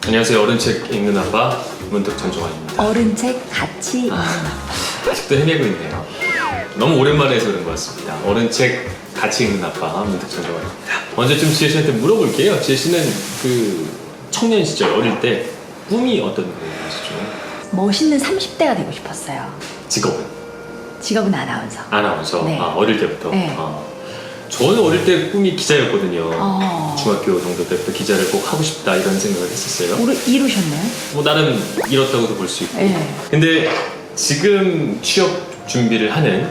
안녕하세요. 어른책 읽는 아빠 문득 전종환입니다. 어른책 같이 읽는 아빠. 아직도 헤매고 있네요. 너무 오랜만에 해서 그런 것 같습니다. 어른책 같이 읽는 아빠 문득 전종환입니다. 먼저 좀 지혜 씨한테 물어볼게요. 지혜 씨는 그 청년 시절 어릴 때 꿈이 어떤 거였죠? 멋있는 30대가 되고 싶었어요. 직업은 아나운서. 아나운서. 네. 어릴 때부터. 네. 저는 어릴 때 꿈이 기자였거든요. 중학교 정도 때부터 기자를 꼭 하고 싶다 이런 생각을 했었어요. 이루셨나요? 뭐 나름 이뤘다고도 볼 수 있고. 네. 근데 지금 취업 준비를 하는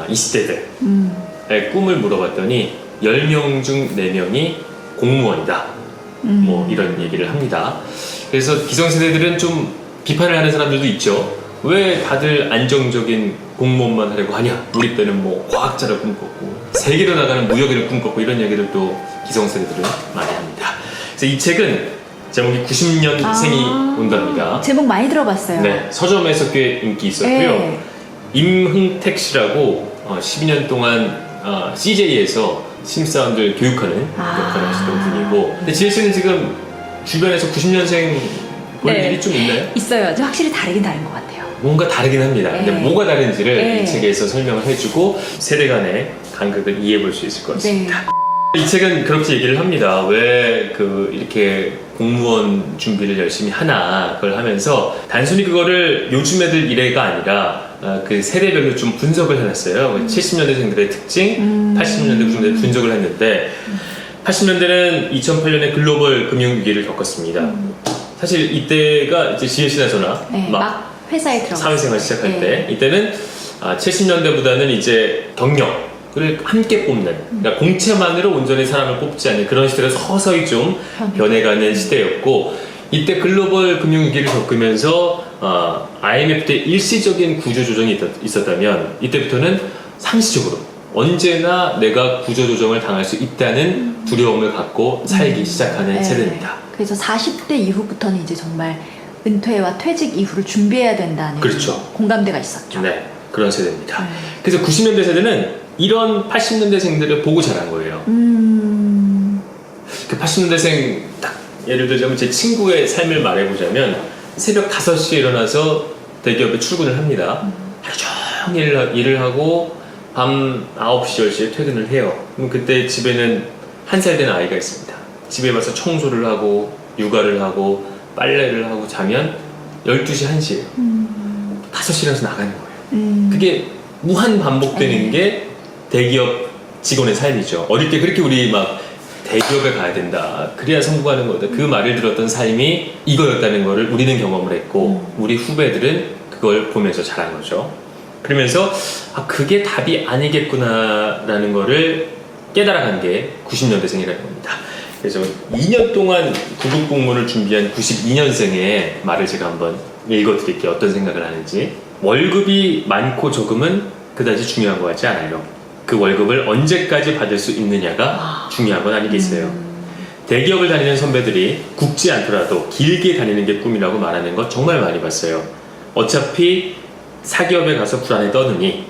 20대들의 꿈을 물어봤더니 10명 중 4명이 공무원이다. 뭐 이런 얘기를 합니다. 그래서 기성세대들은 좀 비판을 하는 사람들도 있죠. 왜 다들 안정적인 공무원만 하려고 하냐? 우리 때는 뭐 과학자를 꿈꿨고 세계로 나가는 무역인을 꿈꿨고 이런 얘기들도 기성세대들은 많이 합니다. 그래서 이 책은 제목이 90년생이 온답니다. 제목 많이 들어봤어요. 네, 서점에서 꽤 인기 있었고요. 네. 임흥택 씨라고 12년 동안 CJ에서 심사원들 교육하는 역할을 하시던 분이고, 근데 지혜 씨는 지금 주변에서 90년생 볼 네. 일이 좀 있나요? 있어요. 저 확실히 다르긴 다른 것 같아요. 뭔가 다르긴 합니다. 근데 네. 뭐가 다른지를 네. 이 책에서 설명을 해주고 세대 간의 간극을 이해해 볼 수 있을 것 같습니다. 네. 이 책은 그렇게 얘기를 합니다. 왜 이렇게 공무원 준비를 열심히 하나 그걸 하면서 단순히 그거를 요즘 애들 이래가 아니라 그 세대별로 좀 분석을 해놨어요. 70년대생들의 특징, 80년대, 90년대 분석을 했는데 80년대는 2008년에 글로벌 금융위기를 겪었습니다. 사실 이때가 이제 지혜 씨나 저나 네, 막 회사에 들어갔어요. 사회생활 시작할 네. 때 이때는 70년대보다는 이제 경력을 함께 뽑는, 그러니까 공채만으로 온전히 사람을 뽑지 않는 그런 시대가 서서히 좀 변해가는 시대였고, 이때 글로벌 금융위기를 겪으면서 IMF 때 일시적인 구조조정이 있었다면 이때부터는 상시적으로 언제나 내가 구조조정을 당할 수 있다는 두려움을 갖고 살기 시작하는 네. 세대입니다. 그래서 40대 이후부터는 이제 정말 은퇴와 퇴직 이후를 준비해야 된다는 그렇죠. 공감대가 있었죠. 네, 그런 세대입니다. 네. 그래서 90년대 세대는 이런 80년대생들을 보고 자란 거예요. 그 80년대생 딱 예를 들자면 제 친구의 삶을 말해보자면 새벽 5시에 일어나서 대기업에 출근을 합니다. 하루 종일 일을 하고 밤 9시, 10시에 퇴근을 해요. 그럼 그때 집에는 1살 된 아이가 있습니다. 집에 와서 청소를 하고 육아를 하고 빨래를 하고 자면 12시, 1시에요. 5시에 일어나서 나가는 거예요. 그게 무한 반복되는 게 대기업 직원의 삶이죠. 어릴 때 그렇게 우리 막 대기업에 가야 된다, 그래야 성공하는 거다, 그 말을 들었던 삶이 이거였다는 거를 우리는 경험을 했고 우리 후배들은 그걸 보면서 자란 거죠. 그러면서 그게 답이 아니겠구나라는 거를 깨달아간 게 90년대생이라는 겁니다. 그래서 2년 동안 구급 공무원을 준비한 92년생의 말을 제가 한번 읽어드릴게요. 어떤 생각을 하는지. 월급이 많고 적음은 그다지 중요한 것 같지 않아요. 그 월급을 언제까지 받을 수 있느냐가 중요한 건 아니겠어요. 대기업을 다니는 선배들이 굵지 않더라도 길게 다니는 게 꿈이라고 말하는 거 정말 많이 봤어요. 어차피 사기업에 가서 불안에 떠느니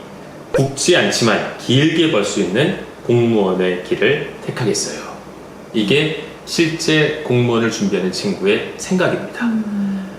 굵지 않지만 길게 벌 수 있는 공무원의 길을 택하겠어요. 이게 실제 공무원을 준비하는 친구의 생각입니다.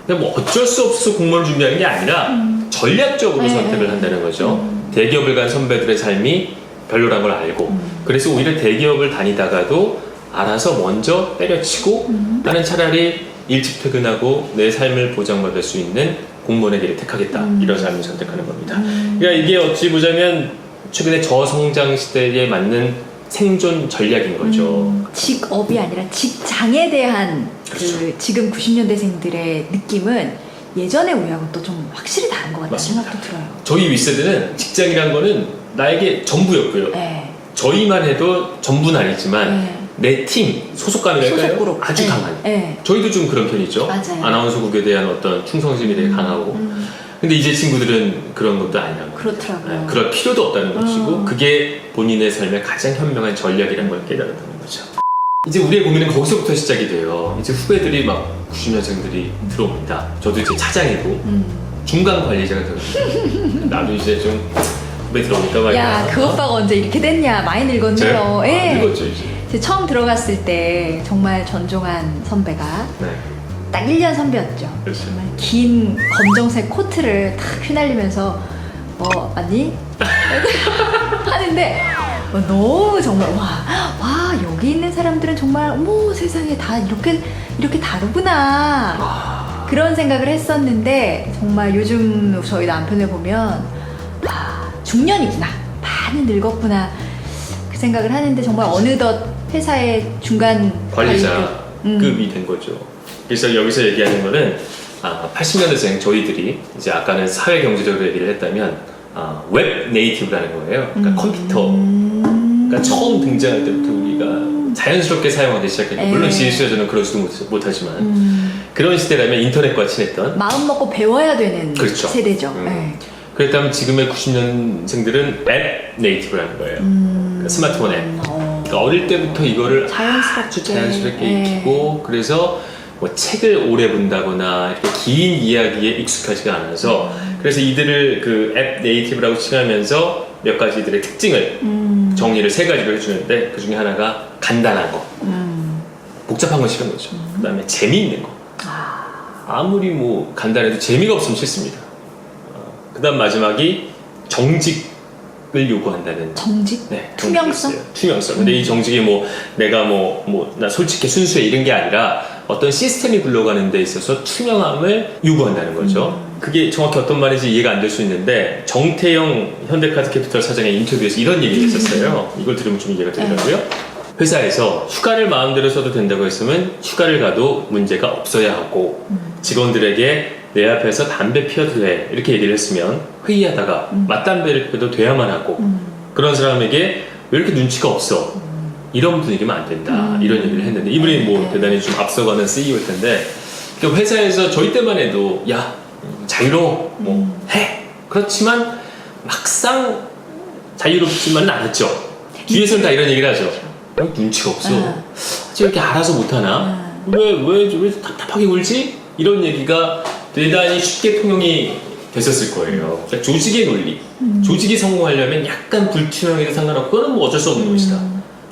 근데 뭐 어쩔 수 없어서 공무원을 준비하는 게 아니라 전략적으로 선택을 한다는 거죠. 대기업을 간 선배들의 삶이 별로란 걸 알고, 그래서 오히려 대기업을 다니다가도 알아서 먼저 때려치고 나는 차라리 일찍 퇴근하고 내 삶을 보장받을 수 있는 공무원의 길을 택하겠다, 이런 삶을 선택하는 겁니다. 그러니까 이게 어찌 보자면 최근에 저성장 시대에 맞는 생존 전략인 거죠. 직업이 아니라 직장에 대한 그렇죠. 그 지금 90년대생들의 느낌은 예전의 우리하고 또 좀 확실히 다른 것 같다는 맞습니다. 생각도 들어요. 저희 윗세대는 직장이란 거는 나에게 전부였고요. 네. 저희만 해도 전부는 아니지만 네. 내 팀, 소속감이랄까요? 소속그룹. 아주 네. 강한. 네. 저희도 좀 그런 편이죠. 맞아요. 아나운서국에 대한 어떤 충성심이 되게 강하고. 근데 이제 친구들은 그런 것도 아니라는 거예요. 그렇더라고요. 네, 그럴 필요도 없다는 것이고, 그게 본인의 삶의 가장 현명한 전략이라는 걸 깨달았다는 거죠. 이제 우리의 고민은 거기서부터 시작이 돼요. 이제 후배들이 막 90년생들이 들어옵니다. 저도 이제 차장이고 중간 관리자가 되거든요. 나도 이제 좀 후배 들어오니까 말이야. 야, 그 오빠가 언제 이렇게 됐냐? 많이 늙었네요. 늙었죠 이제. 처음 들어갔을 때 정말 전종환 선배가 네. 딱 1년 선배였죠. 그렇죠. 정말 긴 검정색 코트를 탁 휘날리면서 아니? 하는데 너무 정말 와 여기 있는 사람들은 정말 어머 세상에 다 이렇게 다르구나 그런 생각을 했었는데 정말 요즘 저희 남편을 보면 중년이구나 많이 늙었구나 그 생각을 하는데 정말 어느덧 회사의 중간 관리자급이 된 거죠. 그래서 여기서 얘기하는 거는 80년대생 저희들이 이제 아까는 사회 경제적으로 얘기를 했다면 웹 네이티브라는 거예요. 그러니까 컴퓨터. 그러니까 처음 등장할 때부터 우리가 자연스럽게 사용하기 시작했죠. 물론 지혜씨와 저는 그러지도 못하지만 그런 시대라면 인터넷과 친했던 마음 먹고 배워야 되는 그렇죠. 세대죠. 그랬다면 지금의 90년생들은 앱 네이티브라는 거예요. 그러니까 스마트폰 앱. 그러니까 어릴 때부터 이거를 자연스럽게 익히고 그래서 뭐 책을 오래 본다거나 이렇게 긴 이야기에 익숙하지가 않아서 그래서 이들을 그 앱 네이티브라고 칭하면서 몇 가지들의 특징을 정리를 3가지로 해주는데 그 중에 하나가 간단한 거 복잡한 건 싫은 거죠. 그 다음에 재미있는 거 아무리 뭐 간단해도 재미가 없으면 싫습니다. 그 다음 마지막이 정직을 요구한다는 정직? 네, 투명성? 투명성. 근데 이 정직이 뭐 내가 나 솔직히 순수해 이런 게 아니라 어떤 시스템이 굴러가는 데 있어서 투명함을 요구한다는 거죠. 그게 정확히 어떤 말인지 이해가 안 될 수 있는데 정태영 현대카드캐피털 사장의 인터뷰에서 이런 얘기를 했었어요. 이걸 들으면 좀 이해가 되더라고요. 회사에서 휴가를 마음대로 써도 된다고 했으면 휴가를 가도 문제가 없어야 하고 직원들에게 내 앞에서 담배 피워도 돼 이렇게 얘기를 했으면 회의하다가 맞담배를 피워도 돼야만 하고 그런 사람에게 왜 이렇게 눈치가 없어 이런 분위기면 안 된다 이런 얘기를 했는데 이분이 뭐 대단히 좀 앞서가는 CEO일 텐데 그러니까 회사에서 저희 때만 해도 야 자유로워 뭐 해 그렇지만 막상 자유롭지만은 않았죠. 뒤에서는 다 이런 얘기를 하죠. 눈치가 없어 왜 이렇게 알아서 못하나 왜 답답하게 굴지 이런 얘기가 대단히 쉽게 통용이 됐었을 거예요. 그러니까 조직의 논리, 조직이 성공하려면 약간 불투명해도 상관없고 그건 뭐 어쩔 수 없는 것이다.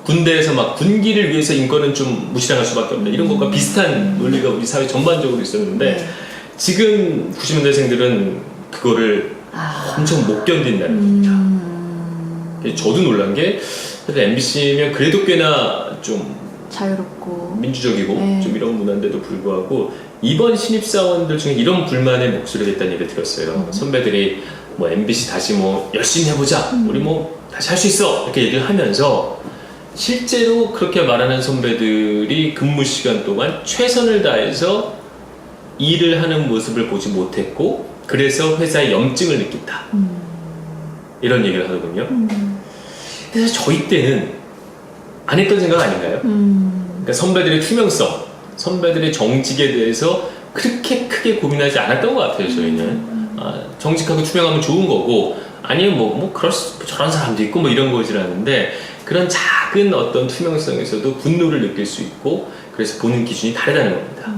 군대에서 막 군기를 위해서 인권은 좀 무시당할 수밖에 없다. 이런 것과 비슷한 논리가 우리 사회 전반적으로 있었는데 지금 90년대생들은 그거를 엄청 못 견딘다는 겁니다. 저도 놀란 게 MBC면 그래도 꽤나 좀 자유롭고 민주적이고 좀 이런 문화인데도 불구하고 이번 신입사원들 중에 이런 불만의 목소리가 있다는 얘기를 들었어요. 선배들이 뭐 MBC 다시 뭐 열심히 해보자 우리 뭐 다시 할 수 있어 이렇게 얘기를 하면서 실제로 그렇게 말하는 선배들이 근무 시간 동안 최선을 다해서 일을 하는 모습을 보지 못했고 그래서 회사에 염증을 느낀다 이런 얘기를 하더군요. 그래서 저희 때는 안 했던 생각 아닌가요? 그러니까 선배들의 투명성, 선배들의 정직에 대해서 그렇게 크게 고민하지 않았던 것 같아요. 저희는 정직하고 투명하면 좋은 거고 아니면 저런 사람도 있고 뭐 이런 거지라는데 그런 작은 어떤 투명성에서도 분노를 느낄 수 있고 그래서 보는 기준이 다르다는 겁니다.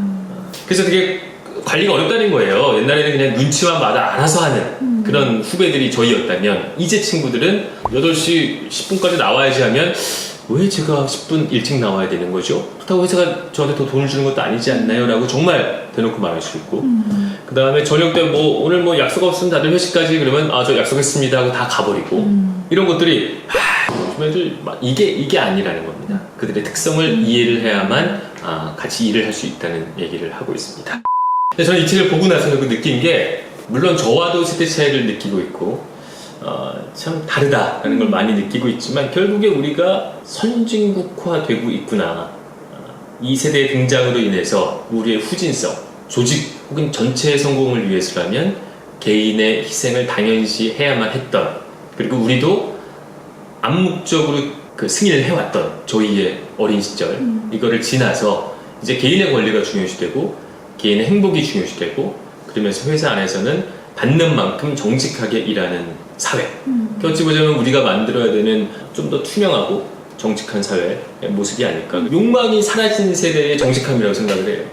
그래서 되게 관리가 어렵다는 거예요. 옛날에는 그냥 눈치만 받아 알아서 하는 그런 후배들이 저희였다면 이제 친구들은 8시 10분까지 나와야지 하면 왜 제가 10분 일찍 나와야 되는 거죠? 그렇다고 회사가 저한테 더 돈을 주는 것도 아니지 않나요? 라고 정말 대놓고 말할 수 있고 그 다음에 저녁 때 오늘 약속 없으면 다들 회식까지 그러면 저 약속했습니다 하고 다 가버리고 이런 것들이 요즘 애들 이게 아니라는 겁니다. 그들의 특성을 이해를 해야만 같이 일을 할 수 있다는 얘기를 하고 있습니다. 근데 저는 이 책을 보고 나서 느낀 게 물론 저와도 세대 차이를 느끼고 있고 참 다르다라는 걸 많이 느끼고 있지만 결국에 우리가 선진국화되고 있구나. 이 세대의 등장으로 인해서 우리의 후진성, 조직 혹은 전체의 성공을 위해서라면 개인의 희생을 당연시 해야만 했던 그리고 우리도 암묵적으로 그 승리를 해왔던 저희의 어린 시절 이거를 지나서 이제 개인의 권리가 중요시 되고 개인의 행복이 중요시 되고 그러면서 회사 안에서는 받는 만큼 정직하게 일하는 사회. 어찌 보자면 우리가 만들어야 되는 좀 더 투명하고 정직한 사회의 모습이 아닐까. 욕망이 사라진 세대의 정직함이라고 생각을 해요.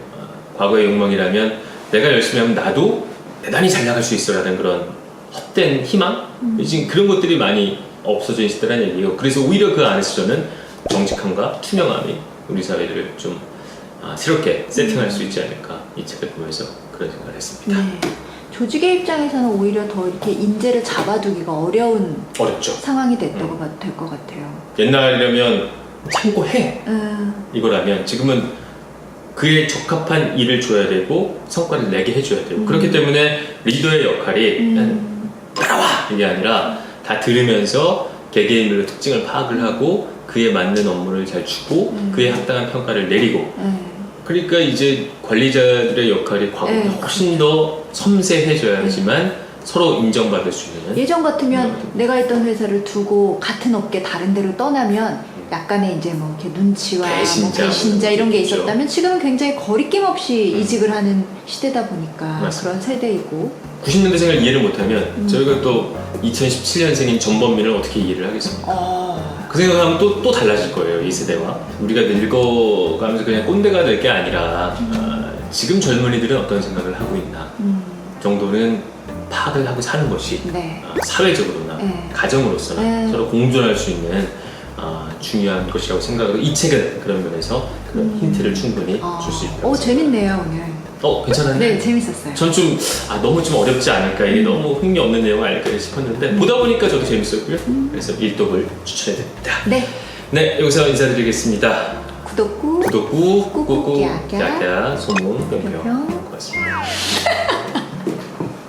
과거의 욕망이라면 내가 열심히 하면 나도 대단히 잘 나갈 수 있어라는 그런 헛된 희망? 지금 그런 것들이 많이 없어져 있다는 얘기예요. 그래서 오히려 그 안에서 저는 정직함과 투명함이 우리 사회를 좀 새롭게 세팅할 수 있지 않을까 이 책을 보면서 그런 생각을 했습니다. 네. 조직의 입장에서는 오히려 더 이렇게 인재를 잡아두기가 어려운 어렵죠. 상황이 될 것 같아요. 옛날이라면 참고해 이거라면 지금은 그에 적합한 일을 줘야 되고 성과를 내게 해줘야 되고 그렇기 때문에 리더의 역할이 따라와 이게 아니라 다 들으면서 개개인별로 특징을 파악을 하고 그에 맞는 업무를 잘 주고 그에 합당한 평가를 내리고 그러니까 이제 관리자들의 역할이 과거보다 훨씬 더 섬세해져야지만 서로 인정받을 수 있는 예전 같으면 내가 있던 회사를 두고 같은 업계 다른 데로 떠나면 약간의 이제 뭐 이렇게 눈치와 배신자 이런 게 있었다면 지금은 굉장히 거리낌 없이 이직을 하는 시대다 보니까 맞습니다. 그런 세대이고 90년대생을 이해를 못하면 저희가 또 2017년생인 전범민을 어떻게 이해를 하겠습니까? 그 생각하면 또 달라질 거예요 이 세대와 우리가 늙어가면서 그냥 꼰대가 될 게 아니라 지금 젊은이들은 어떤 생각을 하고 있나 정도는 파악을 하고 사는 것이 사회적으로나 가정으로서나 서로 공존할 수 있는 중요한 것이라고 생각하고 이 책은 그런 면에서 그런 힌트를 충분히 줄 수 있다고 재밌네요 오늘. 괜찮았나요? 네 재밌었어요. 전 좀 너무 좀 어렵지 않을까 이게 너무 흥미없는 내용 아닐까 싶었는데 보다 보니까 저도 재밌었고요. 그래서 일독을 추천해드립니다. 네 여기서 인사드리겠습니다. 구독구 구독구 꾹꾹 꾹꾹 약야 소문 병평. 병평 고맙습니다.